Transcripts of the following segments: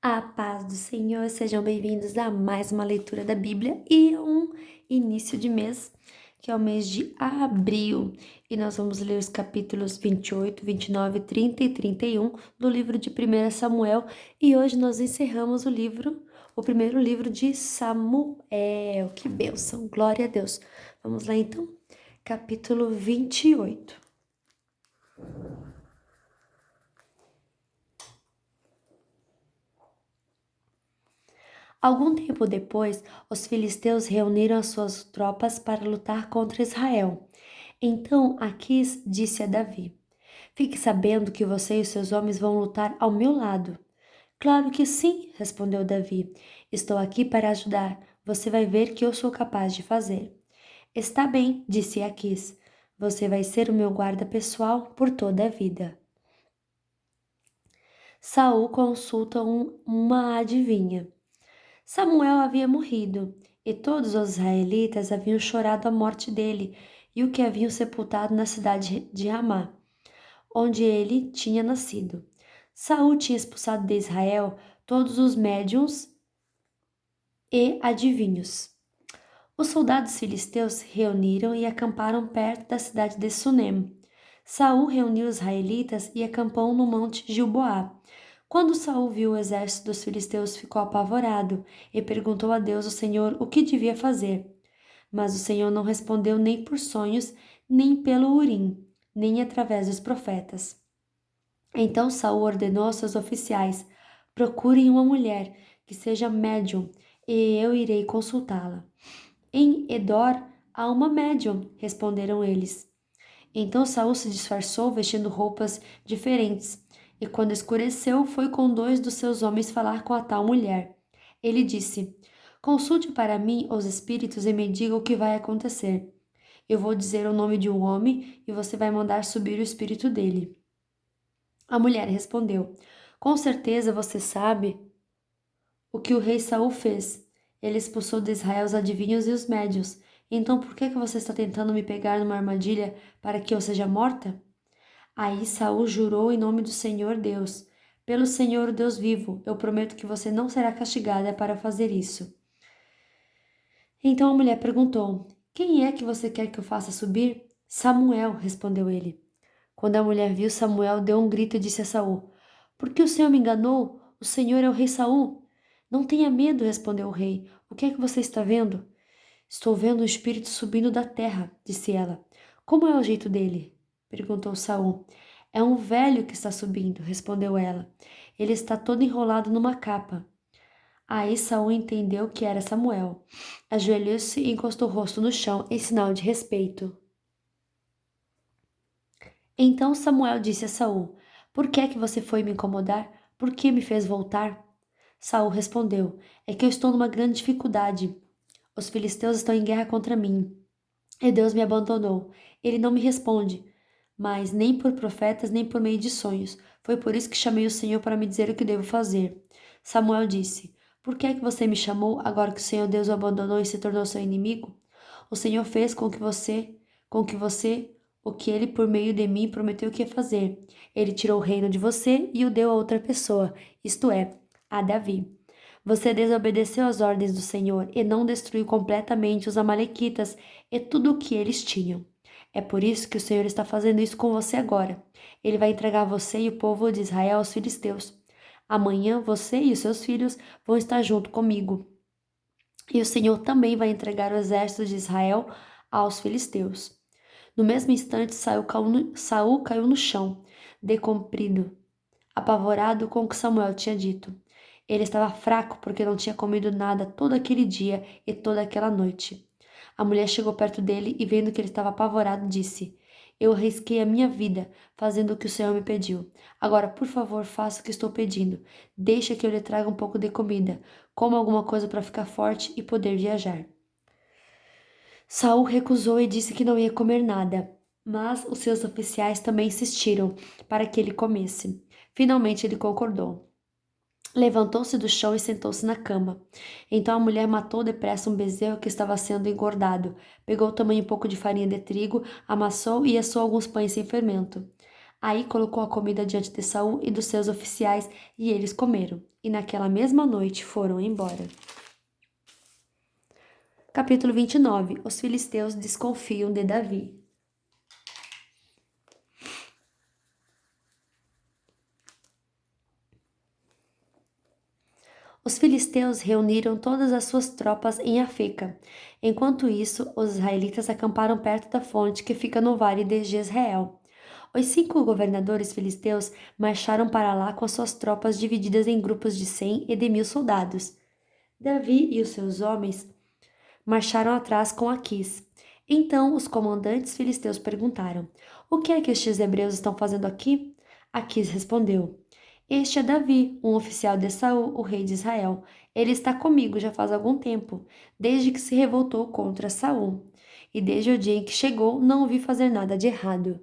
A paz do Senhor, sejam bem-vindos a mais uma leitura da Bíblia e um início de mês, que é o mês de abril. E nós vamos ler os capítulos 28, 29, 30 e 31 do livro de 1 Samuel. E hoje nós encerramos o primeiro livro de Samuel. Que bênção, glória a Deus. Vamos lá então, capítulo 28. Algum tempo depois, os filisteus reuniram as suas tropas para lutar contra Israel. Então Aquis disse a Davi: Fique sabendo que você e os seus homens vão lutar ao meu lado. Claro que sim, respondeu Davi. Estou aqui para ajudar. Você vai ver que eu sou capaz de fazer. Está bem, disse Aquis. Você vai ser o meu guarda pessoal por toda a vida. Saul consulta uma adivinha. Samuel havia morrido, e todos os israelitas haviam chorado a morte dele e o que haviam sepultado na cidade de Ramá, onde ele tinha nascido. Saul tinha expulsado de Israel todos os médiuns e adivinhos. Os soldados filisteus se reuniram e acamparam perto da cidade de Sunem. Saul reuniu os israelitas e acampou no monte Gilboá. Quando Saul viu o exército dos filisteus, ficou apavorado e perguntou a Deus, o Senhor, o que devia fazer. Mas o Senhor não respondeu nem por sonhos, nem pelo Urim, nem através dos profetas. Então Saul ordenou aos seus oficiais: procurem uma mulher que seja médium, e eu irei consultá-la. Em Edor há uma médium, responderam eles. Então Saul se disfarçou vestindo roupas diferentes, e quando escureceu, foi com 2 dos seus homens falar com a tal mulher. Ele disse: Consulte para mim os espíritos e me diga o que vai acontecer. Eu vou dizer o nome de um homem e você vai mandar subir o espírito dele. A mulher respondeu: Com certeza você sabe o que o rei Saul fez. Ele expulsou de Israel os adivinhos e os médios. Então por que você está tentando me pegar numa armadilha para que eu seja morta? Aí Saul jurou em nome do Senhor Deus: Pelo Senhor Deus vivo, eu prometo que você não será castigada para fazer isso. Então a mulher perguntou: Quem é que você quer que eu faça subir? Samuel, respondeu ele. Quando a mulher viu Samuel, deu um grito e disse a Saul: Por que o Senhor me enganou? O Senhor é o rei Saul. Não tenha medo, respondeu o rei. O que é que você está vendo? Estou vendo um espírito subindo da terra, disse ela. Como é o jeito dele? Perguntou Saul. É um velho que está subindo, respondeu ela. Ele está todo enrolado numa capa. Aí Saul entendeu que era Samuel. Ajoelhou-se e encostou o rosto no chão em sinal de respeito. Então Samuel disse a Saul: Por que é que você foi me incomodar? Por que me fez voltar? Saul respondeu: É que eu estou numa grande dificuldade. Os filisteus estão em guerra contra mim. E Deus me abandonou. Ele não me responde, mas nem por profetas, nem por meio de sonhos. Foi por isso que chamei o Senhor para me dizer o que devo fazer. Samuel disse: Por que é que você me chamou agora que o Senhor Deus o abandonou e se tornou seu inimigo? O Senhor fez com que você, o que ele por meio de mim prometeu que ia fazer. Ele tirou o reino de você e o deu a outra pessoa, isto é, a Davi. Você desobedeceu às ordens do Senhor e não destruiu completamente os amalequitas e tudo o que eles tinham. É por isso que o Senhor está fazendo isso com você agora. Ele vai entregar você e o povo de Israel aos filisteus. Amanhã você e os seus filhos vão estar junto comigo. E o Senhor também vai entregar o exército de Israel aos filisteus. No mesmo instante, Saul caiu no chão, decomprido, apavorado com o que Samuel tinha dito. Ele estava fraco porque não tinha comido nada todo aquele dia e toda aquela noite. A mulher chegou perto dele e, vendo que ele estava apavorado, disse: Eu arrisquei a minha vida fazendo o que o Senhor me pediu. Agora, por favor, faça o que estou pedindo. Deixa que eu lhe traga um pouco de comida. Coma alguma coisa para ficar forte e poder viajar. Saul recusou e disse que não ia comer nada, mas os seus oficiais também insistiram para que ele comesse. Finalmente ele concordou. Levantou-se do chão e sentou-se na cama. Então a mulher matou depressa um bezerro que estava sendo engordado, pegou também um pouco de farinha de trigo, amassou e assou alguns pães sem fermento. Aí colocou a comida diante de Saul e dos seus oficiais, e eles comeram. E naquela mesma noite foram embora. Capítulo 29. Os filisteus desconfiam de Davi. Os filisteus reuniram todas as suas tropas em Afeca. Enquanto isso, os israelitas acamparam perto da fonte que fica no vale de Jezreel. Os 5 governadores filisteus marcharam para lá com suas tropas divididas em grupos de 100 e de 1000 soldados. Davi e os seus homens marcharam atrás com Aquis. Então os comandantes filisteus perguntaram: O que é que estes hebreus estão fazendo aqui? Aquis respondeu: Este é Davi, um oficial de Saul, o rei de Israel. Ele está comigo já faz algum tempo, desde que se revoltou contra Saul. E desde o dia em que chegou, não o vi fazer nada de errado.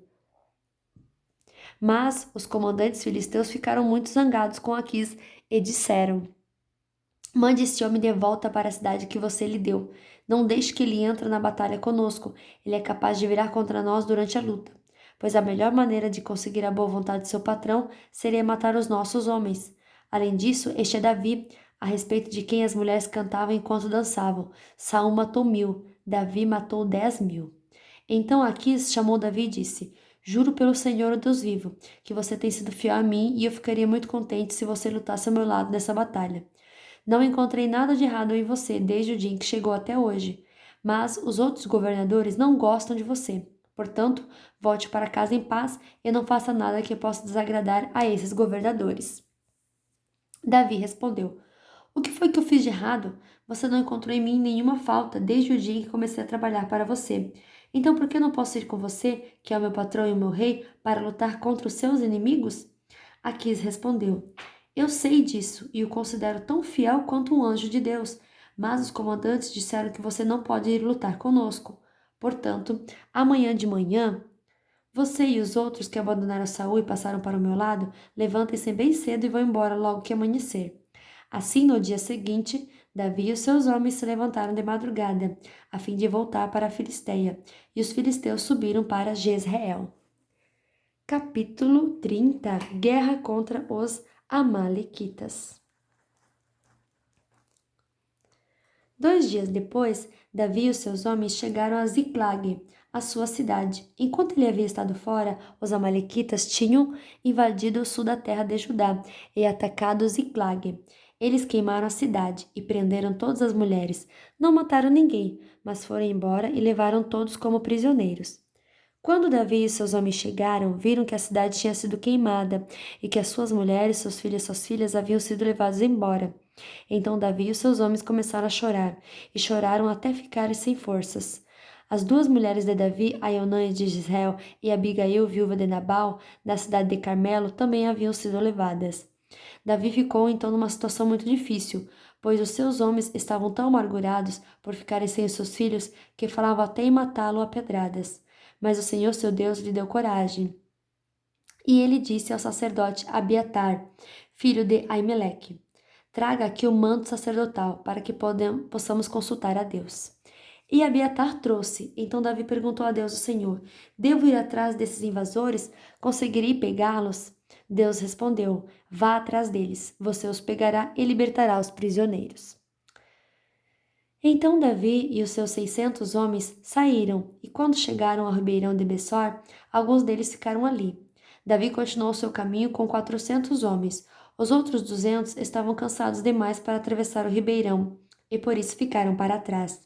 Mas os comandantes filisteus ficaram muito zangados com Aquis e disseram: Mande este homem de volta para a cidade que você lhe deu. Não deixe que ele entre na batalha conosco. Ele é capaz de virar contra nós durante a luta. Pois a melhor maneira de conseguir a boa vontade de seu patrão seria matar os nossos homens. Além disso, este é Davi, a respeito de quem as mulheres cantavam enquanto dançavam. Saul matou 1000, Davi matou 10.000. Então Aquis chamou Davi e disse: Juro pelo Senhor, o Deus vivo, que você tem sido fiel a mim e eu ficaria muito contente se você lutasse ao meu lado nessa batalha. Não encontrei nada de errado em você desde o dia em que chegou até hoje, mas os outros governadores não gostam de você. Portanto, volte para casa em paz e não faça nada que possa desagradar a esses governadores. Davi respondeu: O que foi que eu fiz de errado? Você não encontrou em mim nenhuma falta desde o dia em que comecei a trabalhar para você. Então, por que não posso ir com você, que é o meu patrão e o meu rei, para lutar contra os seus inimigos? Aquis respondeu: Eu sei disso e o considero tão fiel quanto um anjo de Deus, mas os comandantes disseram que você não pode ir lutar conosco. Portanto, amanhã de manhã, você e os outros que abandonaram Saul e passaram para o meu lado, levantem-se bem cedo e vão embora logo que amanhecer. Assim, no dia seguinte, Davi e os seus homens se levantaram de madrugada, a fim de voltar para a Filisteia, e os filisteus subiram para Jezreel. Capítulo 30. Guerra contra os Amalequitas. 2 dias depois, Davi e os seus homens chegaram a Ziclag, a sua cidade. Enquanto ele havia estado fora, os amalequitas tinham invadido o sul da terra de Judá e atacado Ziclag. Eles queimaram a cidade e prenderam todas as mulheres. Não mataram ninguém, mas foram embora e levaram todos como prisioneiros. Quando Davi e seus homens chegaram, viram que a cidade tinha sido queimada e que as suas mulheres, seus filhos e suas filhas haviam sido levados embora. Então Davi e os seus homens começaram a chorar, e choraram até ficarem sem forças. As 2 mulheres de Davi, Aionã de Israel e Abigail, viúva de Nabal, da cidade de Carmelo, também haviam sido levadas. Davi ficou então numa situação muito difícil, pois os seus homens estavam tão amargurados por ficarem sem os seus filhos que falavam até em matá-lo a pedradas. Mas o Senhor seu Deus lhe deu coragem. E ele disse ao sacerdote Abiatar, filho de Aimeleque: Traga aqui o manto sacerdotal, para que possamos consultar a Deus. E Abiatar trouxe. Então Davi perguntou a Deus, o Senhor: Devo ir atrás desses invasores? Conseguirei pegá-los? Deus respondeu: Vá atrás deles. Você os pegará e libertará os prisioneiros. Então Davi e os seus 600 homens saíram, e quando chegaram ao ribeirão de Bessor, alguns deles ficaram ali. Davi continuou seu caminho com 400 homens. Os outros 200 estavam cansados demais para atravessar o ribeirão, e por isso ficaram para trás.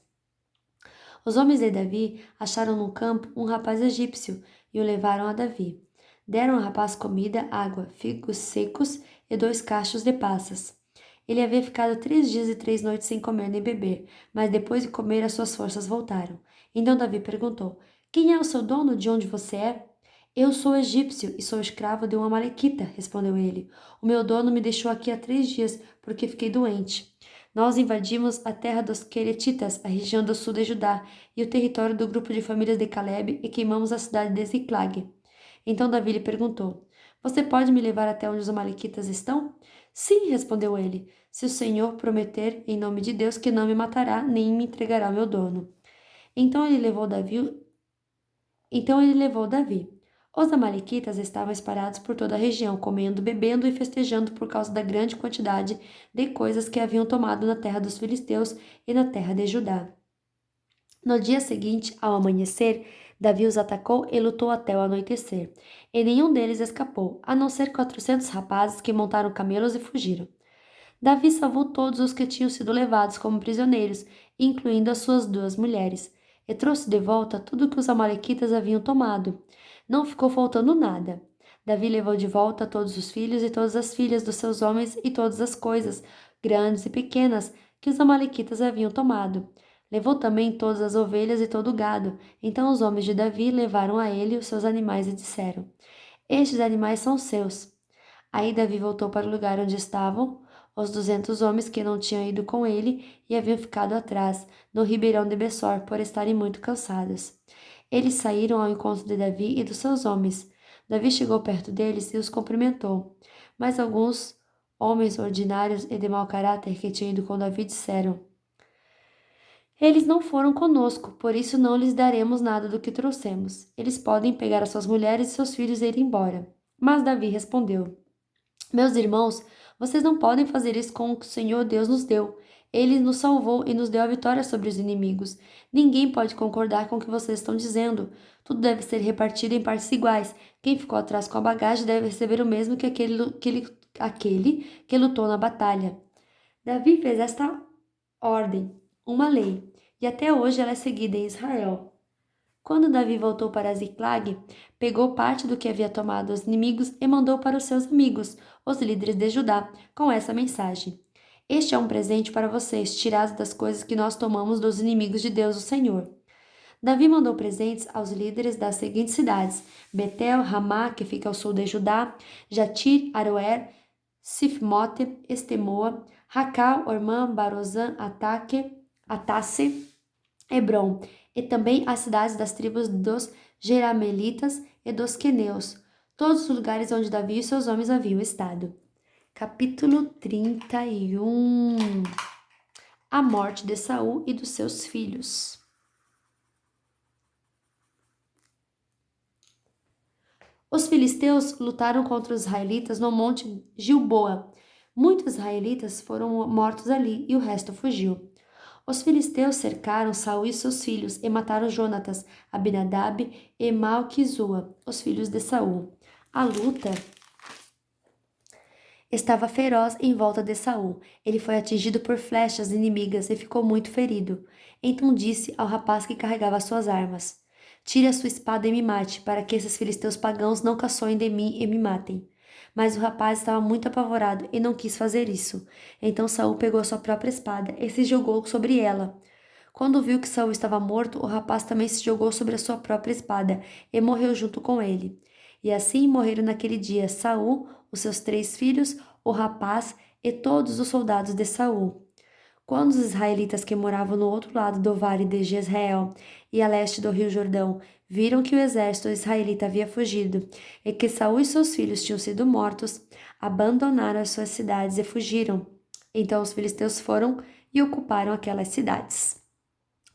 Os homens de Davi acharam no campo um rapaz egípcio e o levaram a Davi. Deram ao rapaz comida, água, figos secos e 2 cachos de passas. Ele havia ficado 3 dias e 3 noites sem comer nem beber, mas depois de comer as suas forças voltaram. Então Davi perguntou: Quem é o seu dono? De onde você é? Eu sou egípcio e sou escravo de um amalequita, respondeu ele. O meu dono me deixou aqui há 3 dias porque fiquei doente. Nós invadimos a terra dos Queretitas, a região do sul de Judá, e o território do grupo de famílias de Caleb, e queimamos a cidade de Ziclag. Então Davi lhe perguntou: Você pode me levar até onde os amalequitas estão? Sim, respondeu ele, se o Senhor prometer em nome de Deus que não me matará, nem me entregará ao meu dono. Então ele levou Davi. Os amalequitas estavam espalhados por toda a região, comendo, bebendo e festejando por causa da grande quantidade de coisas que haviam tomado na terra dos filisteus e na terra de Judá. No dia seguinte, ao amanhecer, Davi os atacou e lutou até o anoitecer. E nenhum deles escapou, a não ser 400 rapazes que montaram camelos e fugiram. Davi salvou todos os que tinham sido levados como prisioneiros, incluindo as suas 2 mulheres, e trouxe de volta tudo que os amalequitas haviam tomado. Não ficou faltando nada. Davi levou de volta todos os filhos e todas as filhas dos seus homens e todas as coisas, grandes e pequenas, que os amalequitas haviam tomado. Levou também todas as ovelhas e todo o gado. Então os homens de Davi levaram a ele os seus animais e disseram: Estes animais são seus. Aí Davi voltou para o lugar onde estavam os 200 homens que não tinham ido com ele e haviam ficado atrás, no ribeirão de Bessor, por estarem muito cansados. Eles saíram ao encontro de Davi e dos seus homens. Davi chegou perto deles e os cumprimentou. Mas alguns homens ordinários e de mau caráter que tinham ido com Davi disseram: Eles não foram conosco, por isso não lhes daremos nada do que trouxemos. Eles podem pegar as suas mulheres e seus filhos e ir embora. Mas Davi respondeu: Meus irmãos, vocês não podem fazer isso com o que o Senhor Deus nos deu. Ele nos salvou e nos deu a vitória sobre os inimigos. Ninguém pode concordar com o que vocês estão dizendo. Tudo deve ser repartido em partes iguais. Quem ficou atrás com a bagagem deve receber o mesmo que aquele que lutou na batalha. Davi fez esta ordem, uma lei, e até hoje ela é seguida em Israel. Quando Davi voltou para Ziclag, pegou parte do que havia tomado os inimigos e mandou para os seus amigos, os líderes de Judá, com essa mensagem: Este é um presente para vocês, tirado das coisas que nós tomamos dos inimigos de Deus, o Senhor. Davi mandou presentes aos líderes das seguintes cidades: Betel, Ramá, que fica ao sul de Judá, Jatir, Aroer, Sifmote, Estemoa, Racal, Ormã, Barozã, Atasse, Hebron, e também as cidades das tribos dos Jeramelitas e dos Queneus, todos os lugares onde Davi e seus homens haviam estado. Capítulo 31. A morte de Saul e dos seus filhos. Os filisteus lutaram contra os israelitas no monte Gilboa. Muitos israelitas foram mortos ali e o resto fugiu. Os filisteus cercaram Saul e seus filhos e mataram Jonatas, Abinadab e Malquizua, os filhos de Saul. A luta estava feroz em volta de Saul. Ele foi atingido por flechas inimigas e ficou muito ferido. Então disse ao rapaz que carregava suas armas: Tire a sua espada e me mate, para que esses filisteus pagãos não caçoem de mim e me matem. Mas o rapaz estava muito apavorado e não quis fazer isso. Então Saul pegou sua própria espada e se jogou sobre ela. Quando viu que Saul estava morto, o rapaz também se jogou sobre a sua própria espada e morreu junto com ele. E assim morreram naquele dia Saul, os seus 3 filhos, o rapaz e todos os soldados de Saul. Quando os israelitas que moravam no outro lado do vale de Jezreel e a leste do rio Jordão viram que o exército israelita havia fugido e que Saul e seus filhos tinham sido mortos, abandonaram as suas cidades e fugiram. Então os filisteus foram e ocuparam aquelas cidades.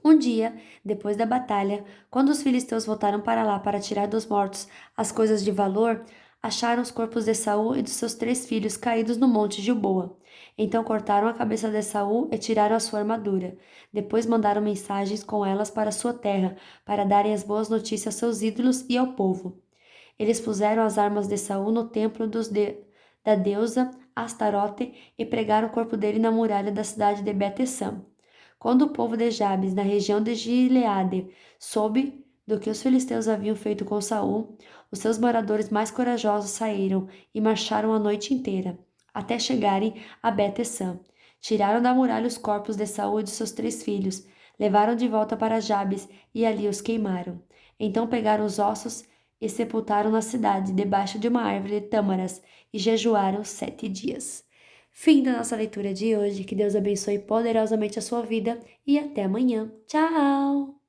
Um dia, depois da batalha, quando os filisteus voltaram para lá para tirar dos mortos as coisas de valor, acharam os corpos de Saul e dos seus 3 filhos caídos no monte Gilboa. Então cortaram a cabeça de Saul e tiraram a sua armadura. Depois mandaram mensagens com elas para sua terra, para darem as boas notícias a seus ídolos e ao povo. Eles puseram as armas de Saul no templo da deusa Astarote e pregaram o corpo dele na muralha da cidade de Bet-Sam. Quando o povo de Jabes, na região de Gileade, soube do que os filisteus haviam feito com Saul, os seus moradores mais corajosos saíram e marcharam a noite inteira, até chegarem a Bet-Sam. Tiraram da muralha os corpos de Saul e de seus 3 filhos, levaram de volta para Jabes e ali os queimaram. Então pegaram os ossos e sepultaram na cidade, debaixo de uma árvore de tâmaras, e jejuaram 7 dias. Fim da nossa leitura de hoje. Que Deus abençoe poderosamente a sua vida e até amanhã. Tchau!